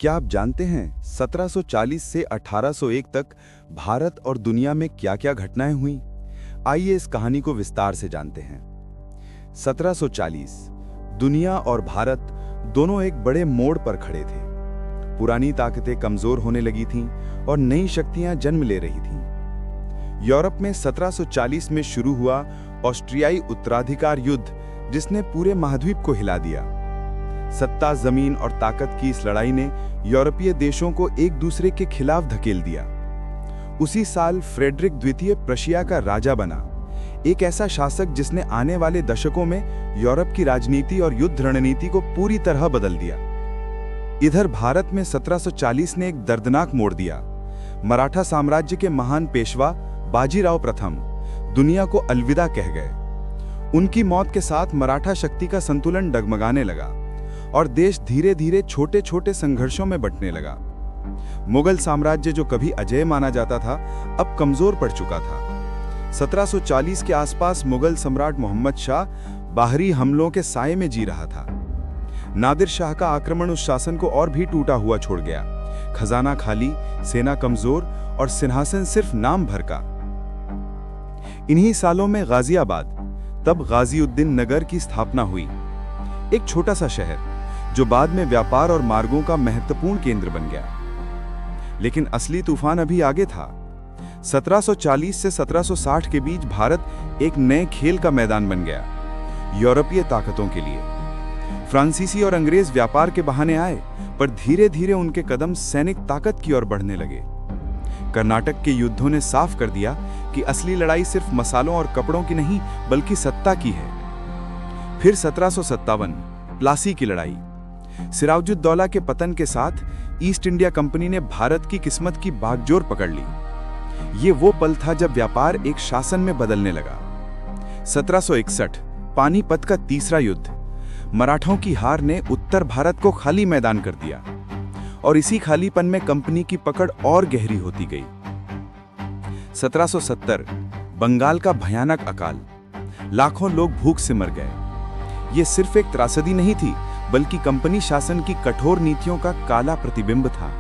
क्या आप जानते हैं 1740 से 1801 तक भारत और दुनिया में क्या-क्या घटनाएं हुई? आइए इस कहानी को विस्तार से जानते हैं। 1740 दुनिया और भारत दोनों एक बड़े मोड़ पर खड़े थे। पुरानी ताकतें कमजोर होने लगी थीं और नई शक्तियां जन्म ले रही थीं। यूरोप में 1740 में शुरू हुआ ऑस्ट्रियाई उत्तराधिकार युद्ध, जिसने पूरे महाद्वीप को हिला दिया। सत्ता, जमीन और ताकत की इस लड़ाई ने यूरोपीय देशों को एक दूसरे के खिलाफ धकेल दिया। उसी साल फ्रेडरिक द्वितीय प्रशिया का राजा बना, एक ऐसा शासक जिसने आने वाले दशकों में यूरोप की राजनीति और युद्ध रणनीति को पूरी तरह बदल दिया। इधर भारत में 1740 ने एक दर्दनाक मोड़ दिया। मराठा साम्राज्य के महान पेशवा बाजीराव प्रथम दुनिया को अलविदा कह गए। उनकी मौत के साथ मराठा शक्ति का संतुलन डगमगाने लगा और देश धीरे धीरे छोटे छोटे संघर्षों में बंटने लगा। मुगल साम्राज्य, जो कभी अजेय माना जाता था, अब कमजोर पड़ चुका था। 1740 के आसपास मुगल सम्राट मोहम्मद शाह बाहरी हमलों के साये में जी रहा था। नादिर शाह का आक्रमण उस शासन को और भी टूटा हुआ छोड़ गया। खजाना खाली, सेना कमजोर और सिंहासन सिर्फ नाम भर का। इन्हीं सालों में गाजियाबाद, तब गाजीउद्दीन नगर की स्थापना हुई, एक छोटा सा शहर जो बाद में व्यापार और मार्गों का महत्वपूर्ण केंद्र बन गया। लेकिन असली तूफान अभी आगे था। 1740 से 1760 के बीच भारत एक नए खेल का मैदान बन गया, यूरोपीय ताकतों के लिए। फ्रांसीसी और अंग्रेज व्यापार के बहाने आए, पर धीरे धीरे उनके कदम सैनिक ताकत की ओर बढ़ने लगे। कर्नाटक के युद्धों ने साफ कर दिया कि असली लड़ाई सिर्फ मसालों और कपड़ों की नहीं, बल्कि सत्ता की है। फिर 1757 प्लासी की लड़ाई। सिराजुद्दौला के पतन के साथ ईस्ट इंडिया कंपनी ने भारत की किस्मत की बागडोर पकड़ ली। ये वो पल था जब व्यापार एक शासन में बदलने लगा। 1761 पानीपत का तीसरा युद्ध। मराठों की हार ने उत्तर भारत को खाली मैदान कर दिया और इसी खालीपन में कंपनी की पकड़ और गहरी होती गई। 1770 बंगाल का भयानक अकाल। लाखों लोग भूख से मर गए। ये सिर्फ एक त्रासदी नहीं थी, बल्कि कंपनी शासन की कठोर नीतियों का काला प्रतिबिंब था।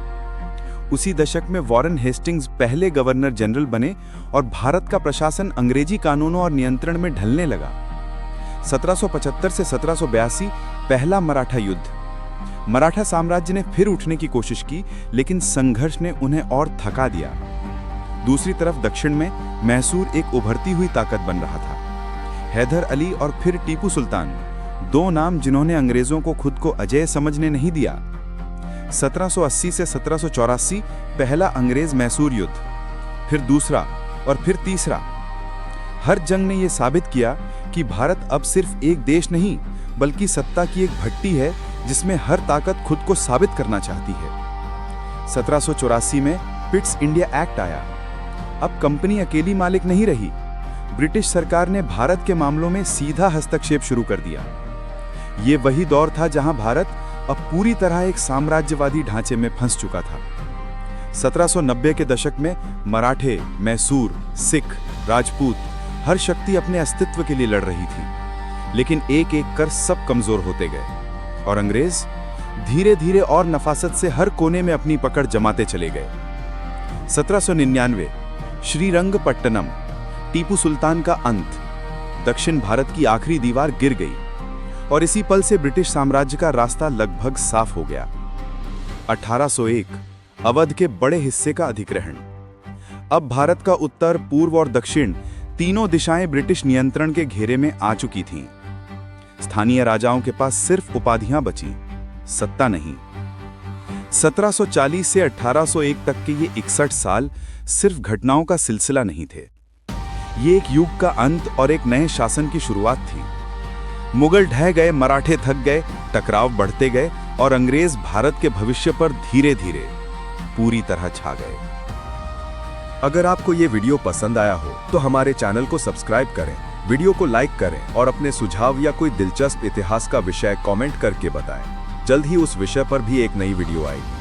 उसी दशक में वॉरेन हेस्टिंग्स पहले गवर्नर जनरल बने और भारत का प्रशासन अंग्रेजी कानूनों और नियंत्रण में ढलने लगा। 1775 से 1782 पहला मराठा युद्ध। मराठा साम्राज्य ने फिर उठने की कोशिश की, लेकिन संघर्ष ने उन्हें और थका दिया। दूसरी तरफ दक्षिण में मैसूर एक उभरती हुई ताकत बन रहा था। हैदर अली और फिर टीपू सुल्तान, दो नाम जिन्होंने अंग्रेजों को खुद को अजेय समझने नहीं दिया। 1780 से 1784 पहला अंग्रेज मैसूर युद्ध, फिर दूसरा और फिर तीसरा। हर जंग ने यह साबित किया कि भारत अब सिर्फ एक देश नहीं, बल्कि सत्ता की एक भट्टी है जिसमें हर ताकत खुद को साबित करना चाहती है। 1784 में पिट्स इंडिया एक्ट आया। अब कंपनी अकेली मालिक नहीं रही। ब्रिटिश सरकार ने भारत के मामलों में सीधा हस्तक्षेप शुरू कर दिया। ये वही दौर था जहां भारत अब पूरी तरह एक साम्राज्यवादी ढांचे में फंस चुका था। 1790 के दशक में मराठे, मैसूर, सिख, राजपूत, हर शक्ति अपने अस्तित्व के लिए लड़ रही थी। लेकिन एक एक कर सब कमजोर होते गए और अंग्रेज धीरे धीरे और नफासत से हर कोने में अपनी पकड़ जमाते चले गए। 1799 श्रीरंगपट्टनम, टीपू सुल्तान का अंत। दक्षिण भारत की आखिरी दीवार गिर गई और इसी पल से ब्रिटिश साम्राज्य का रास्ता लगभग साफ हो गया। 1801 अवध के बड़े हिस्से का अधिग्रहण। अब भारत का उत्तर, पूर्व और दक्षिण तीनों दिशाएं ब्रिटिश नियंत्रण के घेरे में आ चुकी थीं। स्थानीय राजाओं के पास सिर्फ उपाधियां बची, सत्ता नहीं। 1740 से 1801 तक के ये 61 साल सिर्फ घटनाओं का सिलसिला नहीं थे। ये एक युग का अंत और एक नए शासन की शुरुआत थी। मुगल ढह गए, मराठे थक गए, टकराव बढ़ते गए और अंग्रेज भारत के भविष्य पर धीरे धीरे पूरी तरह छा गए। अगर आपको ये वीडियो पसंद आया हो तो हमारे चैनल को सब्सक्राइब करें, वीडियो को लाइक करें और अपने सुझाव या कोई दिलचस्प इतिहास का विषय कमेंट करके बताएं। जल्द ही उस विषय पर भी एक नई वीडियो आएगी।